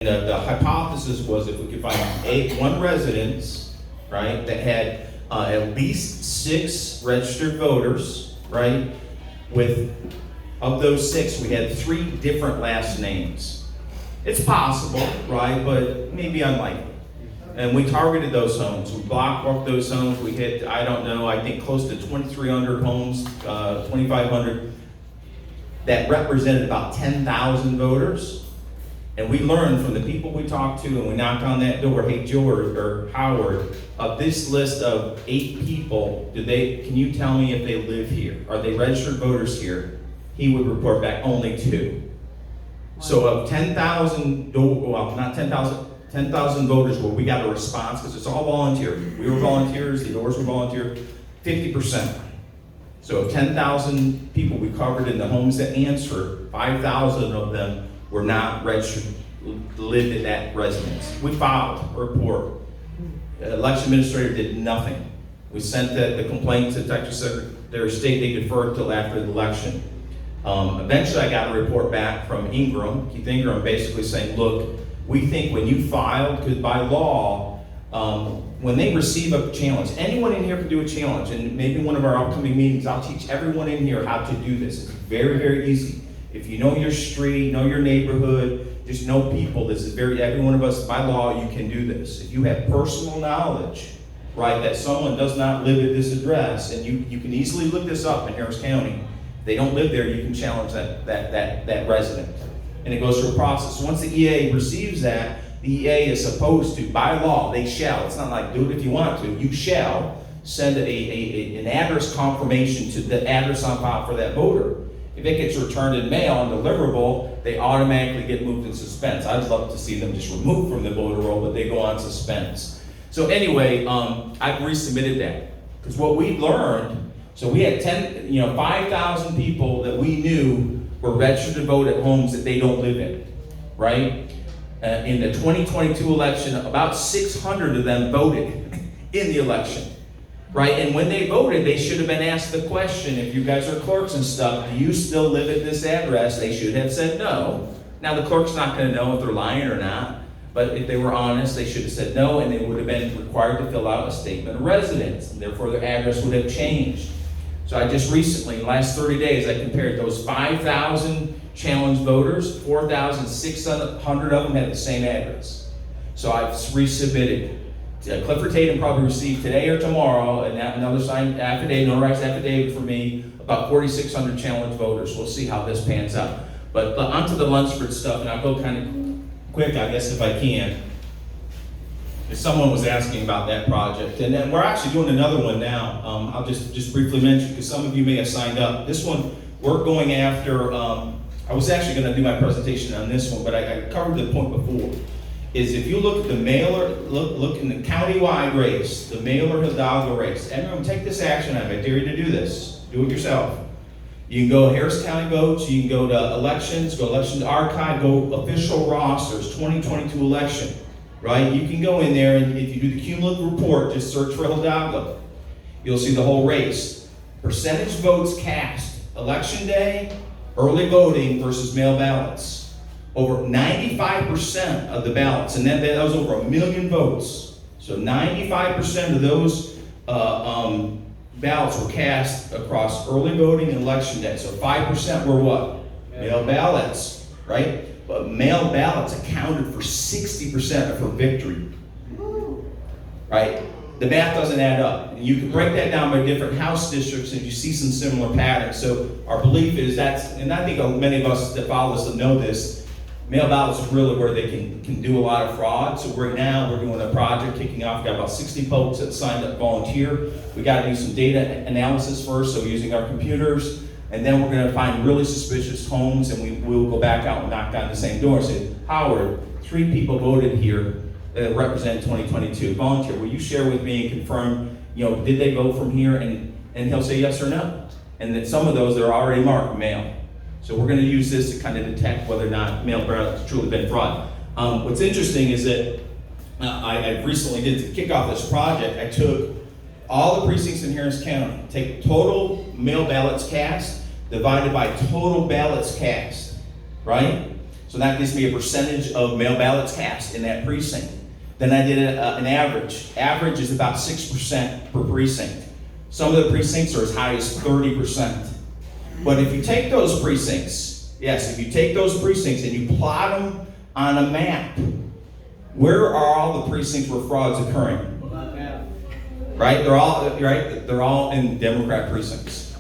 The hypothesis was if we could find one residence, right, that had at least 6 registered voters, right, of those 6, we had 3 different last names. It's possible, right, but maybe unlikely. And we targeted those homes. We block-walked those homes. We hit, I don't know, I think close to 2,300 homes, 2,500, that represented about 10,000 voters. And we learned from the people we talked to, and we knocked on that door, hey, George or Howard, of this list of 8 people, can you tell me if they live here? Are they registered voters here? He would report back only 2. So of 10,000, well, not 10,000, 10,000 voters where we got a response, because it's all volunteer. We were volunteers, the doors were volunteer, 50%. So of 10,000 people we covered in the homes that answered, 5,000 of them were not registered, lived at that residence. We filed a report. The election administrator did nothing. We sent the complaint to the Texas Secretary of State. They deferred till after the election. Eventually I got a report back from Keith Ingram, basically saying, look, we think when you filed, because by law, when they receive a challenge, anyone in here can do a challenge, and maybe one of our upcoming meetings, I'll teach everyone in here how to do this. It's very, very easy. If you know your street, know your neighborhood, just know people, every one of us, by law, you can do this. If you have personal knowledge, right, that someone does not live at this address, and you can easily look this up in Harris County, if they don't live there, you can challenge that resident. And it goes through a process. Once the EA receives that, the EA is supposed to, by law, they shall, it's not like do it if you want to, you shall send an address confirmation to the address on file for that voter. If it gets returned in mail and deliverable, they automatically get moved in suspense. I'd love to see them just removed from the voter roll, but they go on suspense. So anyway, I've resubmitted that. Because what we learned, so we had 5,000 people that we knew were registered to vote at homes that they don't live in, right? In the 2022 election, about 600 of them voted in the election. Right, and when they voted, they should have been asked the question, if you guys are clerks and stuff, do you still live at this address? They should have said no. Now the clerk's not going to know if they're lying or not, but if they were honest, they should have said no, and they would have been required to fill out a statement of residence, and therefore their address would have changed. So I just recently, in the last 30 days, I compared those 5,000 challenged voters, 4,600 of them had the same address. So I've resubmitted. Clifford Tatum probably received today or tomorrow another signed affidavit, notarized affidavit for me, about 4,600 challenged voters. We'll see how this pans out. But onto the Lunsford stuff, and I'll go kind of quick, I guess, if I can. If someone was asking about that project, and then we're actually doing another one now. I'll just briefly mention, because some of you may have signed up. This one, we're going after, I was actually going to do my presentation on this one, but I covered the point before. Is if you look at the mailer, look in the county-wide race, the mailer Hidalgo race. Everyone take this action. I dare you to do this. Do it yourself. You can go Harris County votes, you can go to elections, go election archive, go official rosters, 2022 election, right? You can go in there, and if you do the cumulative report, just search for Hidalgo. You'll see the whole race. Percentage votes cast, election day, early voting versus mail ballots. Over 95% of the ballots, and that was over 1 million votes. So 95% of those ballots were cast across early voting and election day. So 5% were what? Mail ballots, right? But mail ballots accounted for 60% of her victory, right? The math doesn't add up. And you can break that down by different House districts, and you see some similar patterns. So our belief is and I think many of us that follow us know this, mail ballots is really where they can do a lot of fraud. So right now we're doing a project kicking off. We've got about 60 folks that signed up volunteer. We got to do some data analysis first, so using our computers, and then we're going to find really suspicious homes, and we'll go back out and knock down the same door and say, Howard, 3 people voted here that represent 2022. Volunteer, will you share with me and confirm, did they vote from here? And he'll say yes or no. And that some of those are already marked mail. So we're going to use this to kind of detect whether or not mail ballots have truly been fraud. What's interesting is that I recently to kick off this project, I took all the precincts in Harris County, take total mail ballots cast, divided by total ballots cast, right? So So that gives me a percentage of mail ballots cast in that precinct. Then I did an average. Average is about 6% per precinct. Some of the precincts are as high as 30%. But if you take those precincts, if you take those precincts and you plot them on a map, where are all the precincts where fraud's occurring? Right? They're all in Democrat precincts.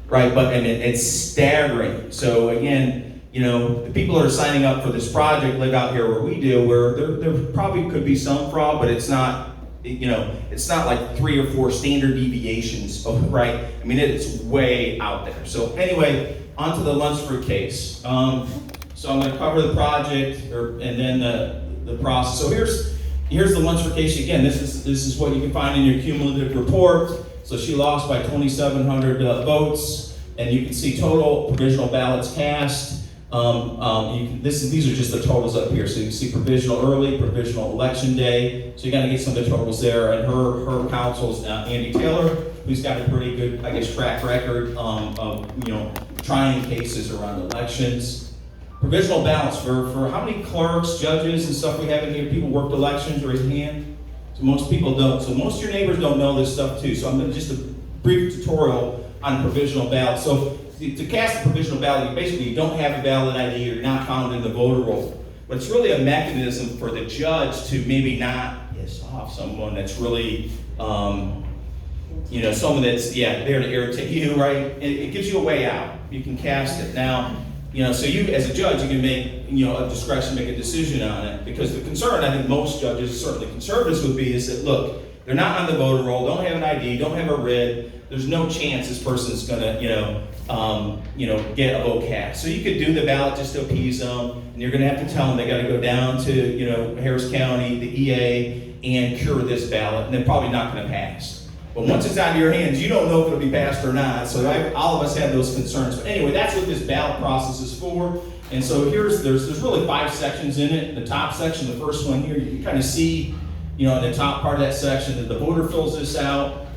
Right? And it's staggering. So again, the people that are signing up for this project live out here where we do, where there probably could be some fraud, but it's not, it's not like 3 or 4 standard deviations, right? I mean, it's way out there. So anyway, on to the Lunsford case. So I'm going to cover the project and then the process. So here's the Lunsford case again. This is what you can find in your cumulative report. So she lost by 2,700 votes, and you can see total provisional ballots cast. These are just the totals up here. So you can see provisional early, provisional election day. So you got to get some of the totals there. And her counsel's Andy Taylor, who's got a pretty good, track record of trying cases around elections. Provisional ballots for how many clerks, judges, and stuff we have in here. People worked elections. Raise your hand. So most people don't. So most of your neighbors don't know this stuff too. So I'm going to just a brief tutorial on provisional ballots. So to cast a provisional ballot, you don't have a valid ID, or you're not found in the voter roll. But it's really a mechanism for the judge to maybe not piss off someone that's really, someone that's, there to irritate you, right? It gives you a way out. You can cast it. Now, so you, as a judge, you can make, a discretion, make a decision on it. Because the concern, I think most judges, certainly conservatives, would be is that, look, they're not on the voter roll, don't have an ID, don't have a writ. There's no chance this person's gonna, get a vote cast. So you could do the ballot just to appease them, and you're gonna have to tell them they gotta go down to, Harris County, the EA, and cure this ballot, and they're probably not gonna pass. But once it's out of your hands, you don't know if it'll be passed or not. So all of us have those concerns. But anyway, that's what this ballot process is for. And so there's really 5 sections in it. The top section, the first one here, you can kind of see, in the top part of that section, that the voter fills this out.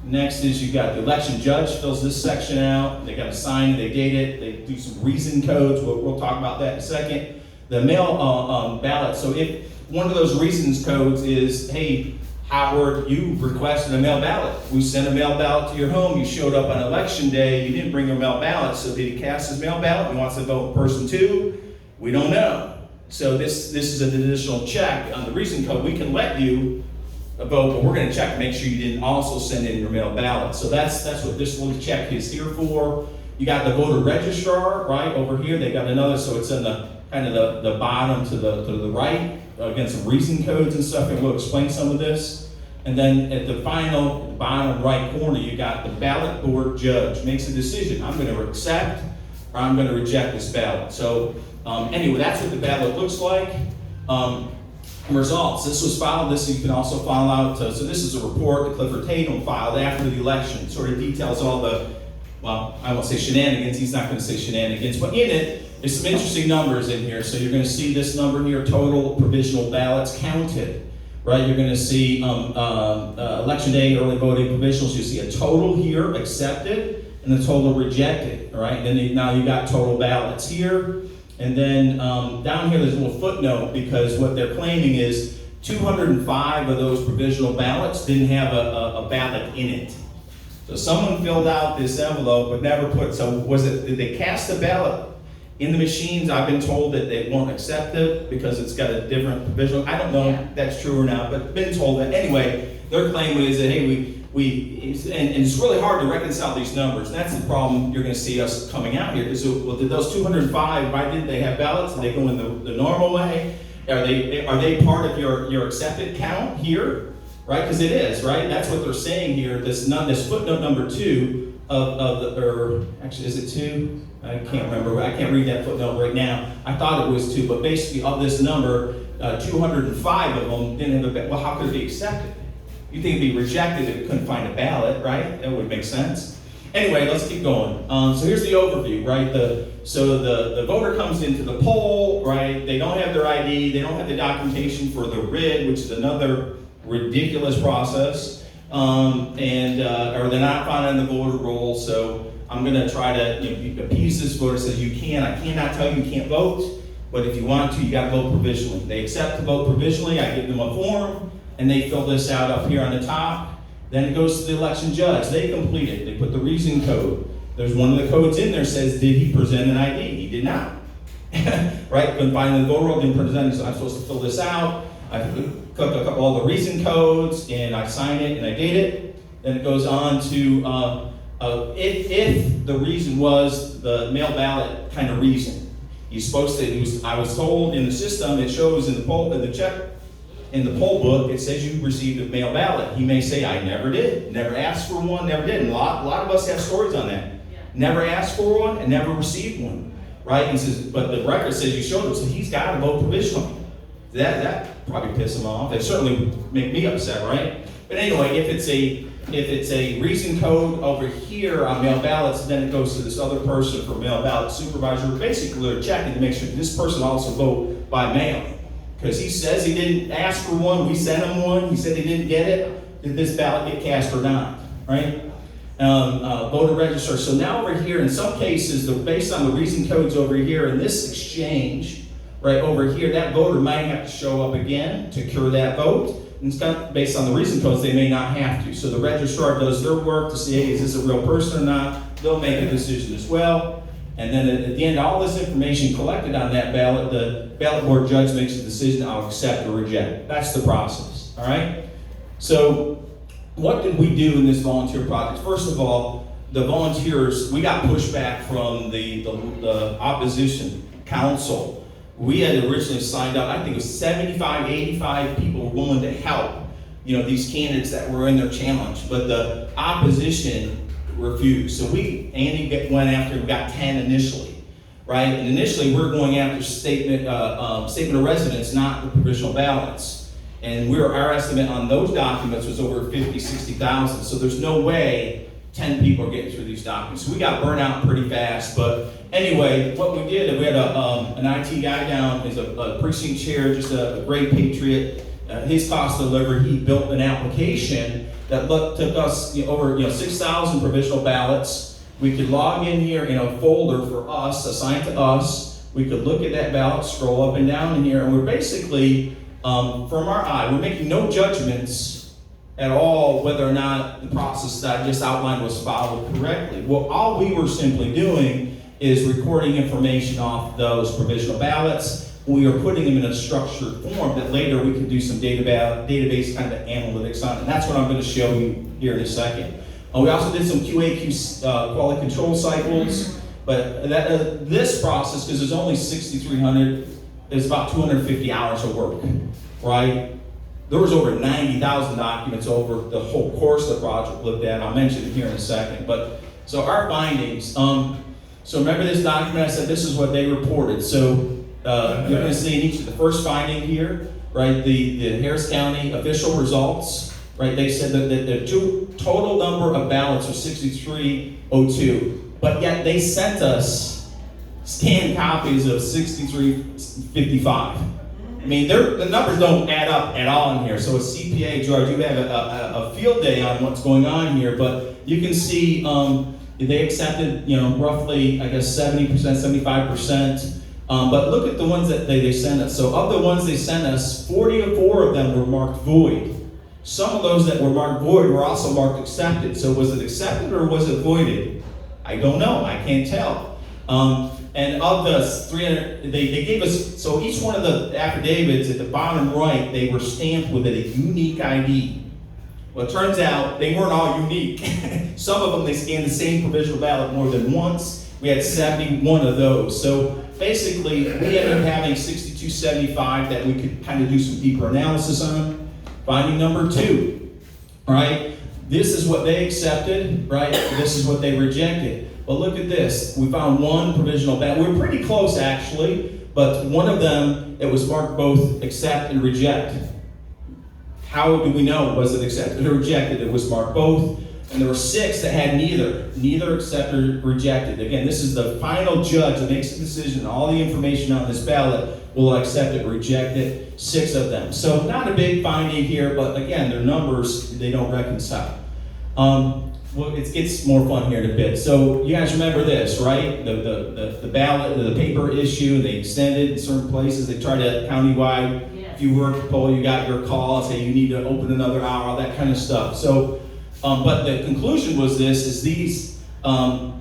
Next is you've got the election judge fills this section out. They got to sign it, they date it, they do some reason codes. We'll talk about that in a second. The mail ballot. So if one of those reasons codes is, hey, Howard, you requested a mail ballot. We sent a mail ballot to your home. You showed up on election day. You didn't bring your mail ballot. So did he cast his mail ballot? He wants to vote person 2. We don't know. So this is an additional check on the reason code. We can let you vote, but we're going to check to make sure you didn't also send in your mail ballot. So that's what this little check is here for. You got the voter registrar right over here. They got another, so it's in the kind of the bottom to the right. Again, some reason codes and stuff, and we'll explain some of this. And then at the final bottom right corner, you got the ballot board judge makes a decision. I'm going to accept or I'm going to reject this ballot. So anyway, that's what the ballot looks like. Results. This was filed. This you can also file out. So this is a report that Clifford Tatum filed after the election. Sort of details all the, well, I won't say shenanigans. He's not going to say shenanigans, but in it, there's some interesting numbers in here. So you're going to see this number here: total provisional ballots counted. Right. You're going to see election day, early voting provisionals. You see a total here accepted and a total rejected. All right. And then now you got total ballots here. And then down here, there's a little footnote because what they're claiming is 205 of those provisional ballots didn't have a ballot in it. So someone filled out this envelope but never put, did they cast the ballot in the machines? I've been told that they won't accept it because it's got a different provisional. I don't know if that's true or not, but been told that. Anyway, their claim is that, hey, and it's really hard to reconcile these numbers. And that's the problem you're going to see us coming out here. So, well, did those 205, why didn't they have ballots? Did they go in the normal way? Are they part of your accepted count here? Right? Because it is, right? That's what they're saying here. This footnote number 2 actually, is it 2? I can't remember. I can't read that footnote right now. I thought it was 2, but basically of this number, 205 of them didn't have a ballot. Well, how could it be accepted? You think it'd be rejected if it couldn't find a ballot, right? That would make sense. Anyway, let's keep going. So here's the overview, right? So the voter comes into the poll, right? They don't have their ID, they don't have the documentation for the writ, which is another ridiculous process, or they're not found in the voter roll. So I'm going to try to appease this voter. Says I cannot tell you can't vote, But if you want to, you got to vote provisionally. They accept to vote provisionally. I give them a form, and they fill this out up here on the top. Then it goes to the election judge. They complete it. They put the reason code. There's one of the codes in there says, did he present an ID? He did not. Right? Couldn't find the voter roll, didn't present it, so I'm supposed to fill this out. I cook up all the reason codes, and I sign it, and I date it. Then it goes on to if the reason was the mail ballot kind of reason. He's supposed to, I was told in the system, it shows in the poll, in the check, in the poll book, it says you received a mail ballot. He may say, I never did, never asked for one, never did. And a lot of us have stories on that. Yeah. Never asked for one and never received one, right? He says, but the record says you showed him, so he's got to vote provisionally. That probably piss him off. It certainly make me upset, right? But anyway, if it's a reason code over here on mail ballots, then it goes to this other person for mail ballot supervisor. Basically, they're checking to make sure this person also vote by mail. Because he says he didn't ask for one, we sent him one, he said he didn't get it. Did this ballot get cast or not, right? Voter register. So now over here, in some cases, based on the reason codes over here in this exchange, right over here, that voter might have to show up again to cure that vote. And it's kind of based on the reason codes, they may not have to. So the registrar does their work to see, hey, is this a real person or not? They'll make a decision as well. And then at the end, all this information collected on that ballot, the ballot board judge makes a decision, I'll accept or reject. That's the process, all right? So what did we do in this volunteer project? First of all, the volunteers, we got pushback from the opposition council. We had originally signed up, I think it was 75, 85 people were willing to help, these candidates that were in their challenge. But the opposition refused. So Andy went after, we got 10 initially, right? And initially we're going after statement of residence, not the provisional ballots. And our estimate on those documents was over 50, 60,000. So there's no way 10 people are getting through these documents. So we got burnt out pretty fast. But anyway, what we did, we had an IT guy down, he's a precinct chair, just a great patriot. His cost delivered, he built an application that took us over 6,000 provisional ballots. We could log in here in a folder for us, assigned to us. We could look at that ballot, scroll up and down in here, and we're basically, from our eye, we're making no judgments at all whether or not the process that I just outlined was followed correctly. Well, all we were simply doing is recording information off those provisional ballots. We are putting them in a structured form that later we can do some database kind of analytics on. And that's what I'm going to show you here in a second. We also did some QA, quality control cycles. But this process, because there's only 6,300, is about 250 hours of work, right? There was over 90,000 documents over the whole course the project looked at. I'll mention it here in a second. But so our findings. So remember this document, I said this is what they reported. So you're going to see in each of the first finding here, right, the Harris County official results, right, they said that the total number of ballots was 6,302, but yet they sent us scanned copies of 6,355. I mean, the numbers don't add up at all in here. So a CPA, George, you have a field day on what's going on here, but you can see they accepted, roughly, I guess, 70%, 75%. But look at the ones that they sent us. So of the ones they sent us, 44 of them were marked void. Some of those that were marked void were also marked accepted. So was it accepted or was it voided? I don't know. I can't tell. And of the 300, they gave us, so each one of the affidavits at the bottom right, they were stamped with a unique ID. Well, it turns out they weren't all unique. Some of them, they scanned the same provisional ballot more than once. We had 71 of those. So basically, we ended up having 6,275 that we could kind of do some deeper analysis on. Finding number 2, all right? This is what they accepted, right? This is what they rejected. But look at this. We found one provisional ballot. We were pretty close, actually, but one of them, it was marked both accept and reject. How do we know? Was it accepted or rejected? It was marked both. And there were 6 that had neither accept or rejected. Again, this is the final judge that makes the decision. All the information on this ballot will accept it, reject it. 6 of them. So not a big finding here, but again, their numbers, they don't reconcile. well, it gets more fun here in a bit. So you guys remember this, right? The ballot, the paper issue, they extended in certain places. They tried to countywide. If you work the poll, you got your call, say you need to open another hour, all that kind of stuff. So, but the conclusion was this: is these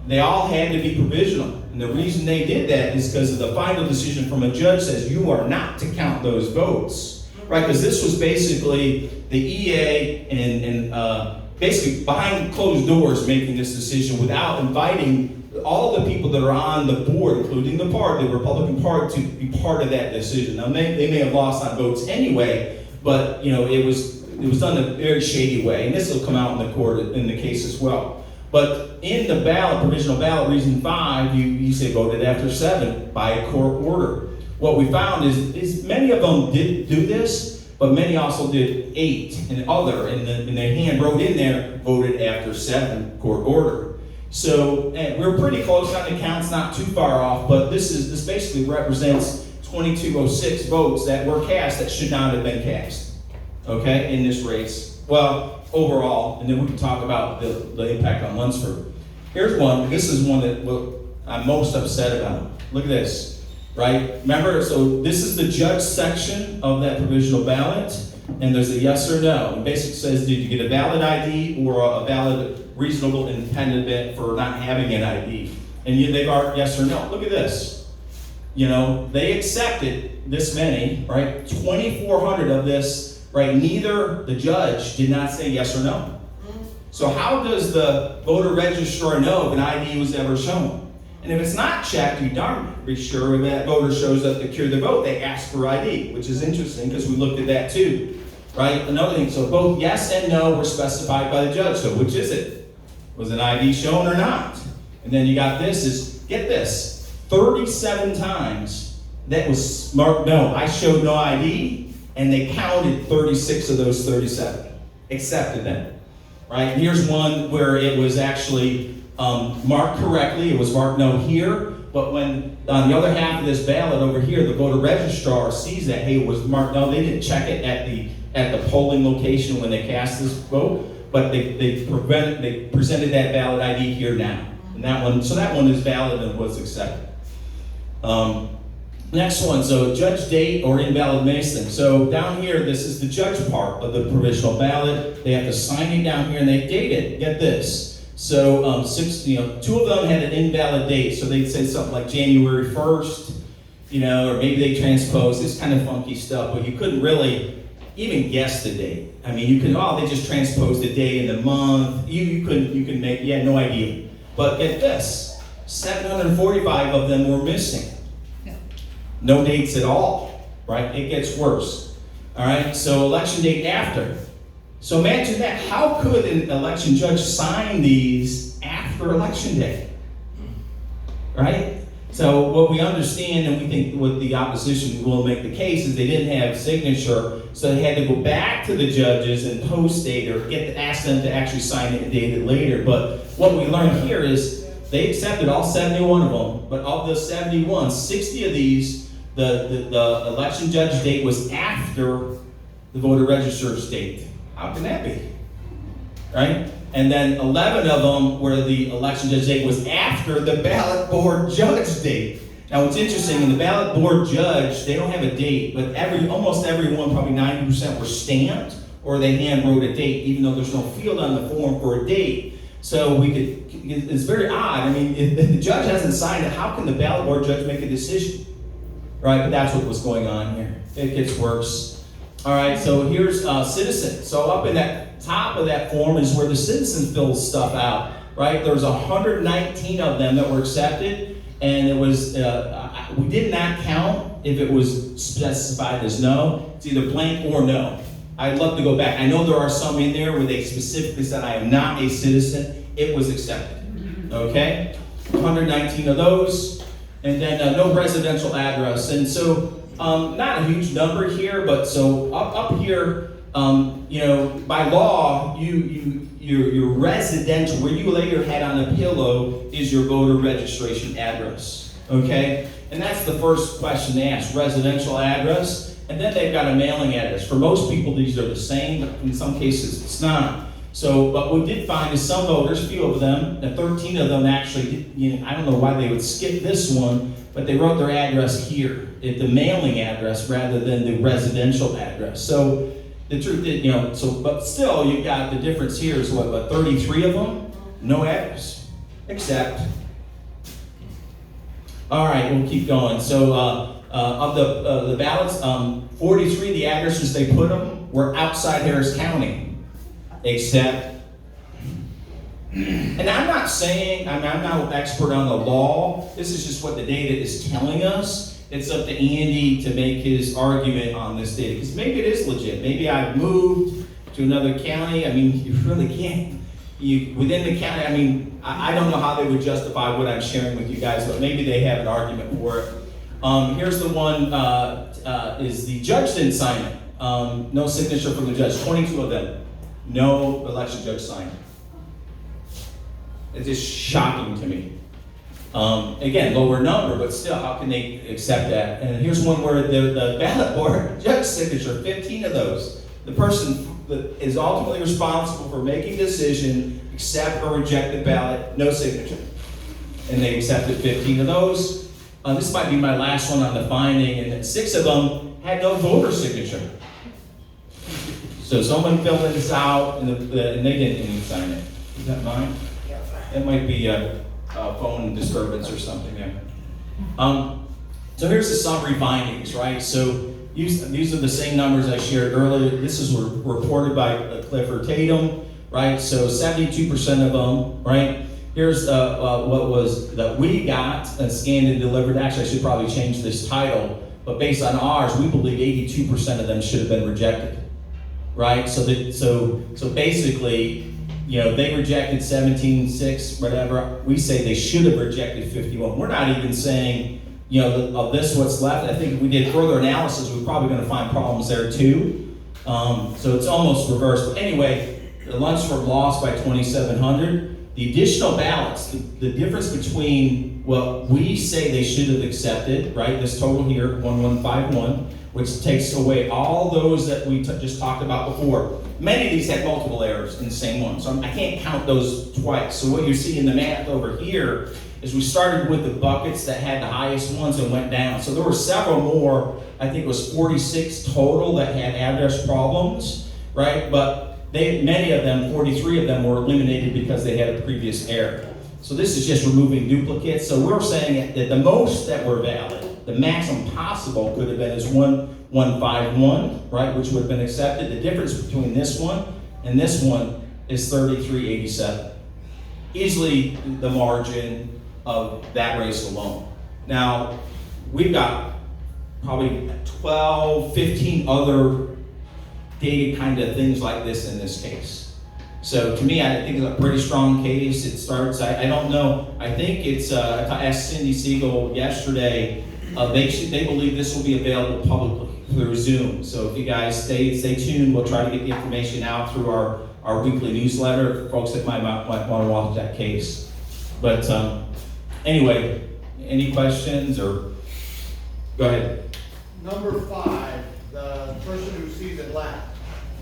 they all had to be provisional, and the reason they did that is because of the final decision from a judge says you are not to count those votes, right? Because this was basically the EA and basically behind closed doors making this decision without inviting all the people that are on the board, including the Republican Party, to be part of that decision. Now, they may have lost on votes anyway, but it was done in a very shady way, and this will come out in the court in the case as well. But in the ballot, provisional ballot, reason 5, you say voted after 7 by a court order. What we found is many of them did do this, but many also did 8 and other, and their hand wrote in there, voted after 7 court order. So we're pretty close on the counts, not too far off, but this basically represents 2206 votes that were cast that should not have been cast, okay, in this race. Well, overall, and then we can talk about the impact on Lunsford. Here's one. This is one that I'm most upset about. Look at this, right? Remember, so this is the judge section of that provisional ballot, and there's a yes or no. It basically says, did you get a valid ID or a valid reasonable independent for not having an ID? And they are yes or no. Look at this. They accepted this many, right? 2,400 of this. Right, neither the judge did not say yes or no. So how does the voter registrar know if an ID was ever shown? And if it's not checked, you darn be sure that voter shows up to cure the vote, they ask for ID, which is interesting because we looked at that too. Right? Another thing, so both yes and no were specified by the judge. So which is it? Was an ID shown or not? And then you got get this, 37 times that was marked no. I showed no ID. And they counted 36 of those 37, accepted them, right? And here's one where it was actually marked correctly. It was marked no here, but when on the other half of this ballot over here, the voter registrar sees that, hey, it was marked no. They didn't check it at the polling location when they cast this vote, but they presented that valid ID here now. And that one is valid and was accepted. Next one, so judge date or invalid mailing. So down here, this is the judge part of the provisional ballot. They have to sign it down here and they date it. Get this. So 2 of them had an invalid date. So they'd say something like January 1st, or maybe they transposed. It's kind of funky stuff, but you couldn't really even guess the date. I mean, you could, they just transposed the day and the month. You had no idea. But get this, 745 of them were missing. No dates at all, right? It gets worse. All right, so election date after. So imagine that. How could an election judge sign these after election day? Right? So what we understand, and we think what the opposition will make the case, is they didn't have signature, so they had to go back to the judges and post-date or ask them to actually sign it and date it later. But what we learned here is they accepted all 71 of them, but of the 71, 60 of these, the election judge date was after the voter register's date. How can that be? Right? And then 11 of them where the election judge date was after the ballot board judge date. Now what's interesting, in the ballot board judge, they don't have a date, but almost everyone, probably 90% were stamped or they hand wrote a date, even though there's no field on the form for a date. So it's very odd. I mean, if the judge hasn't signed it, how can the ballot board judge make a decision? Right, but that's what was going on here. It gets worse. All right, so here's citizens. So up in that top of that form is where the citizens fill stuff out, right? There was 119 of them that were accepted, and it was, we did not count if it was specified as no. It's either blank or no. I'd love to go back. I know there are some in there where they specifically said, I am not a citizen. It was accepted, okay? 119 of those. And then no residential address. And so not a huge number here, but so up here, by law, your residential, where you lay your head on a pillow, is your voter registration address, okay? And that's the first question they ask, residential address. And then they've got a mailing address. For most people, these are the same, but in some cases it's not. So, but what we did find is some voters, a few of them, and 13 of them actually, I don't know why they would skip this one, but they wrote their address here, at the mailing address rather than the residential address. So the truth is, but still, you got the difference here is what 33 of them, no address, except. All right, we'll keep going. So of the ballots, 43 of the addresses they put them were outside Harris County, except. And I'm not saying, I'm not an expert on the law. This is just what the data is telling us. It's up to Andy to make his argument on this data, because maybe it is legit. Maybe I've moved to another county. I mean, you really can't. Within the county, I mean, I don't know how they would justify what I'm sharing with you guys, but maybe they have an argument for it. Here's the one, is the judge didn't sign it. No signature from the judge, 22 of them. No election judge signed it. It's just shocking to me. Again, lower number, but still, how can they accept that? And here's one where the ballot board judge signature, 15 of those. The person that is ultimately responsible for making a decision, accept or reject the ballot, no signature. And they accepted 15 of those. This might be my last one on the finding, and 6 of them had no voter signature. So someone filled this out, and they didn't even sign it. Is that mine? It might be a phone disturbance or something there. So here's the summary findings, right? So these are the same numbers I shared earlier. This is reported by Clifford Tatum, right? So 72% of them, right? Here's what was that we got scanned and delivered. Actually, I should probably change this title, but based on ours, we believe 82% of them should have been rejected, right? So basically, they rejected 17.6, whatever. We say they should have rejected 51. We're not even saying, of this what's left. I think if we did further analysis, we're probably going to find problems there too. So it's almost reversed. But anyway, the Lunsford lost by 2,700. The additional ballots, the difference between what we say they should have accepted, right? This total here, 1151, which takes away all those that we just talked about before. Many of these had multiple errors in the same one, so I can't count those twice. So what you see in the math over here is we started with the buckets that had the highest ones and went down. So there were several more, I think it was 46 total that had address problems, right? But many of them, 43 of them, were eliminated because they had a previous error. So this is just removing duplicates. So we're saying that the most that were valid, the maximum possible could have been is 1151, right, which would have been accepted. The difference between this one and this one is 3387. Easily the margin of that race alone. Now, we've got probably 12, 15 other data kind of things like this in this case. So to me, I think it's a pretty strong case. It starts, I don't know, I think it's, I asked Cindy Siegel yesterday, they believe this will be available publicly through Zoom. So if you guys stay tuned, we'll try to get the information out through our weekly newsletter for folks that might want to watch that case. But anyway, any questions or, go ahead. Number 5, the person who sees it last,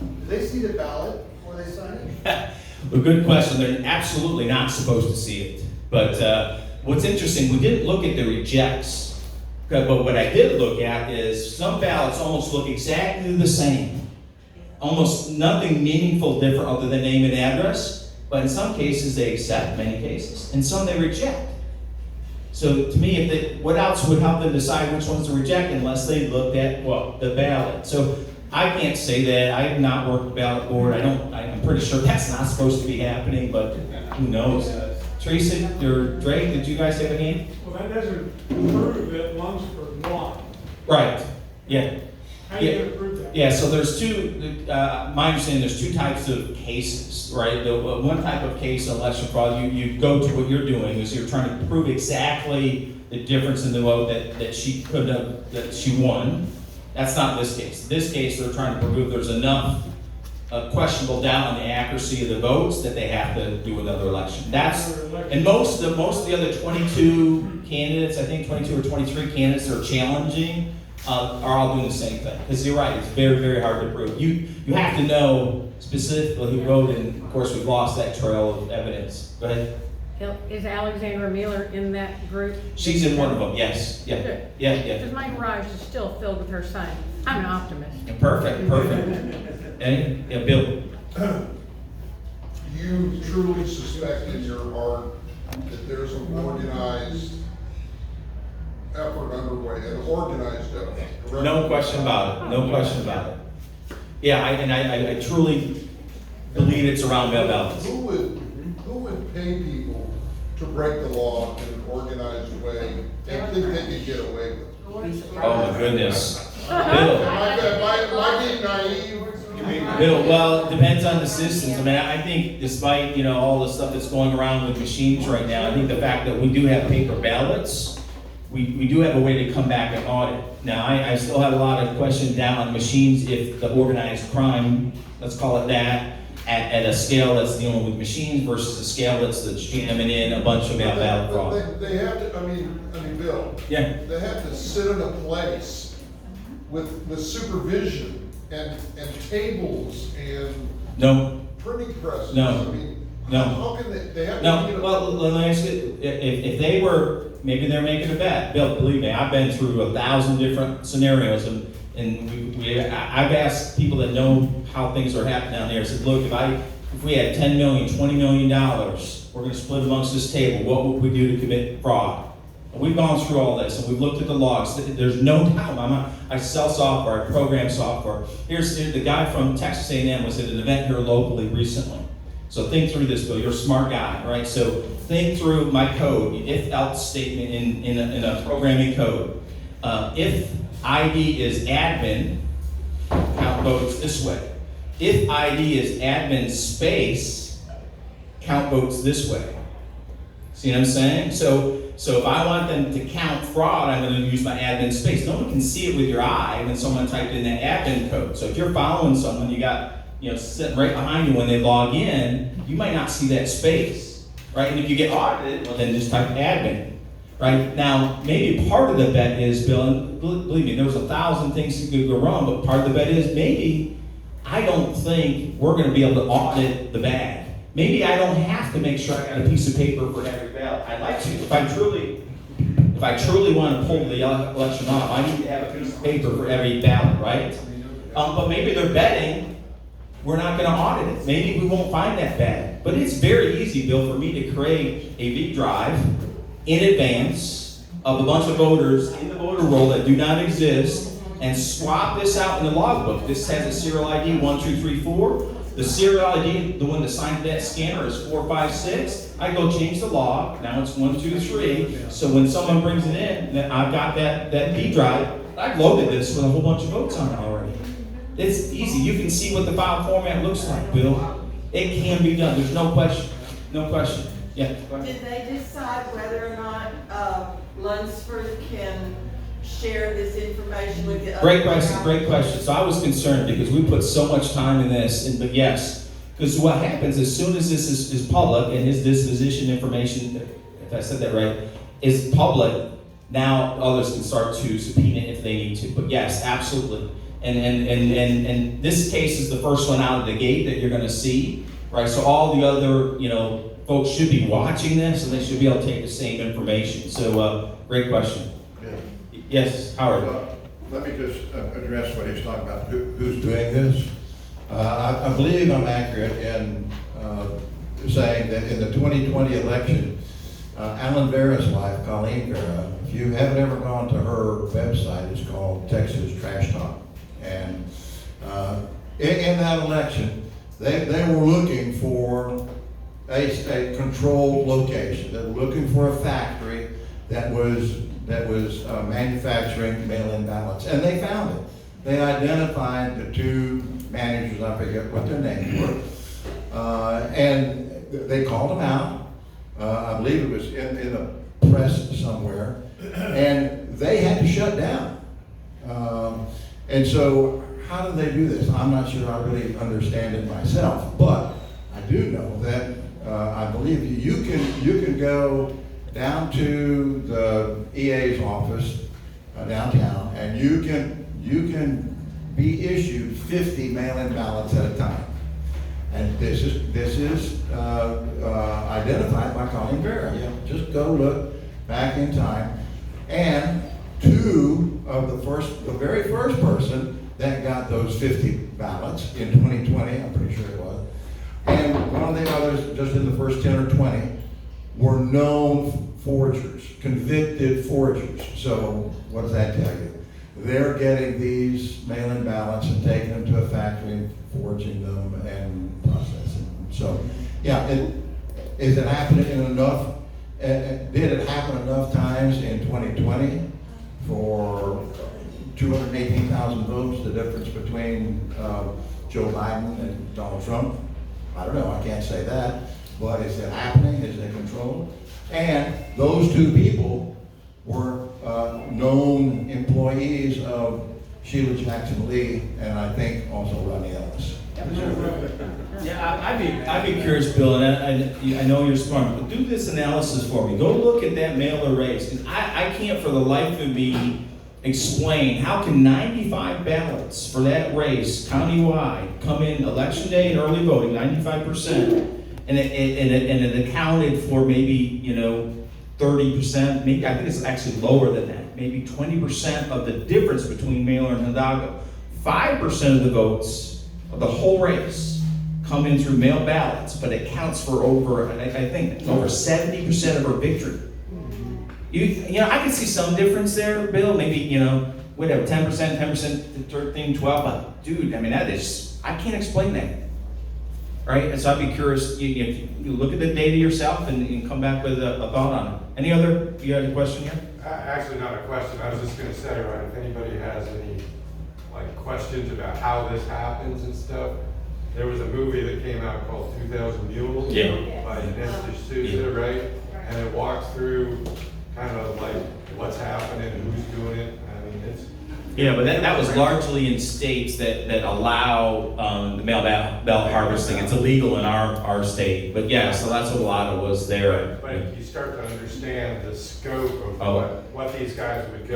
do they see the ballot before they sign it? Well, good question. They're absolutely not supposed to see it. But what's interesting, we didn't look at the rejects. But what I did look at is some ballots almost look exactly the same. Almost nothing meaningful different other than name and address. But in some cases they accept, many cases. And some they reject. So to me, what else would help them decide which ones to reject unless they looked at, the ballot? So I can't say that. I have not worked the ballot board. I'm pretty sure that's not supposed to be happening, but who knows? Teresa or Drake, did you guys have a hand? Well, that doesn't prove that Lunsford won. Right, yeah. How are you going to prove that? Yeah, so there's my understanding, there's 2 types of cases, right? One type of case, election fraud, you go to what you're doing is you're trying to prove exactly the difference in the vote that she won. That's not this case. In this case, they're trying to prove there's enough questionable doubt on the accuracy of the votes that they have to do another election. And most of the other 22 candidates, I think 22 or 23 candidates are challenging are all doing the same thing. Because you're right, it's very, very hard to prove. You have to know specifically who wrote it, and of course we've lost that trail of evidence. Go ahead. Is Alexandra Miller in that group? She's in one of them, yes, yeah, Good. yeah, yeah. Because my garage is still filled with her sign. I'm an optimist. Perfect, perfect. And, yeah, Bill, You truly suspect in your heart that there's an organized effort underway, an organized effort? Correct? no question about it, no question about it. Yeah, I truly believe it's around mail ballots. Who would pay people to break the law in an organized way and think they could get away with it? Oh my goodness. Bill, Am I being naive? Bill, well, it depends on the systems. I mean, I think despite, all the stuff that's going around with machines right now, I think the fact that we do have paper ballots, we do have a way to come back and audit. Now, I still have a lot of questions down on machines if the organized crime, let's call it that, at a scale that's dealing with machines versus a scale that's jamming in a bunch of mail ballot fraud. They have to, I mean, Bill. Yeah. They have to sit in a place with supervision and tables and No, printing presses. No. I mean, No. how can they have to no, get a- well, let me ask you, if they were, maybe they're making a bet. Bill, believe me, I've been through 1,000 different scenarios, and I've asked people that know how things are happening down there. I said, look, if we had $10 million, $20 million, we're going to split amongst this table, what would we do to commit fraud? And we've gone through all this, and we've looked at the logs. There's no doubt. I sell software, I program software. Here's the guy from Texas A&M was at an event here locally recently. So think through this, Bill. You're a smart guy, right? So think through my code, if-else statement in a programming code. If ID is admin, count votes this way. If ID is admin space, count votes this way. See what I'm saying? So if I want them to count fraud, I'm going to use my admin space. No one can see it with your eye when someone typed in that admin code. So if you're following someone, you got sitting right behind you when they log in, you might not see that space, right? And if you get audited, well then just type admin, right? Now, maybe part of the bet is, Bill, and believe me, there's 1,000 things that could go wrong, but part of the bet is maybe I don't think we're going to be able to audit the bag. Maybe I don't have to make sure I got a piece of paper for every ballot. I'd like to. If I truly want to pull the election off, I need to have a piece of paper for every ballot, right? But maybe they're betting we're not going to audit it. Maybe we won't find that bad. But it's very easy, Bill, for me to create a V drive in advance of a bunch of voters in the voter roll that do not exist and swap this out in the logbook. This has a serial ID 1234. The serial ID, the one that signed that scanner, is 456. I go change the log. Now it's 123. So when someone brings it in, then I've got that V drive. I've loaded this with a whole bunch of votes on it already. It's easy. You can see what the file format looks like, Bill. It can be done. There's no question. No question. Yeah. Go ahead. Did they decide whether or not Lunsford can share this information with the other? Great question, great question. So I was concerned because we put so much time in this, but yes, because what happens as soon as this is public and his disposition information, if I said that right, is public, now others can start to subpoena if they need to. But yes, absolutely. And this case is the first one out of the gate that you're going to see, right? So all the other, folks should be watching this and they should be able to take the same information. So great question. Yes, Howard. Let me just address what he's talking about. Who's doing this? I believe I'm accurate in saying that in the 2020 election, Alan Vera's wife, Colleen Vera, if you haven't ever gone to her website, it's called Texas Trash Talk. And in that election, they were looking for a controlled location. They were looking for a factory that was manufacturing mail-in ballots, and they found it. They identified the two managers, I forget what their names were, and they called them out. I believe it was in the press somewhere, and they had to shut down. And so, how do they do this? I'm not sure I really understand it myself, but I do know that I believe you can go down to the EA's office downtown, and you can be issued 50 mail-in ballots at a time. And this is identified by Colleen Vera. Just go look back in time. And two of the very first person that got those 50 ballots in 2020, I'm pretty sure it was, and one of the others, just in the first 10 or 20, were known forgers, convicted forgers. So what does that tell you? They're getting these mail-in ballots and taking them to a factory and forging them and processing them. So, yeah, is it happening in enough, did it happen enough times in 2020 for 218,000 votes, the difference between Joe Biden and Donald Trump? I don't know, I can't say that, but is it happening? Is it controlled? And those two people were known employees of Sheila Jackson Lee, and I think also Ronnie Ellis. Yeah, I'd be curious, Bill, and I know you're smart, but do this analysis for me. Go look at that mailer race, because I can't for the life of me explain how can 95 ballots for that race countywide come in election day and early voting, 95%, and it accounted for maybe 30%, maybe I think it's actually lower than that, maybe 20% of the difference between Mailer and Hidalgo. 5% of the votes of the whole race come in through mail ballots, but it counts for over, I think, over 70% of her victory. I can see some difference there, Bill, maybe, whatever, 10%, 13, 12, but dude, I mean, I can't explain that. Right? And so I'd be curious, you look at the data yourself and come back with a thought on it. You had a question here? Actually, not a question. I was just gonna say, right, if anybody has any, questions about how this happens and stuff, there was a movie that came out called 2000 Mules. Yeah. By Nestor Souza, right? And it walks through kind of what's happening and who's doing it. I mean, it's. Yeah, but that was largely in states that allow the mail ballot harvesting. It's illegal in our state, but yeah, so that's what a lot of was there. But you start to understand the scope of what these guys would go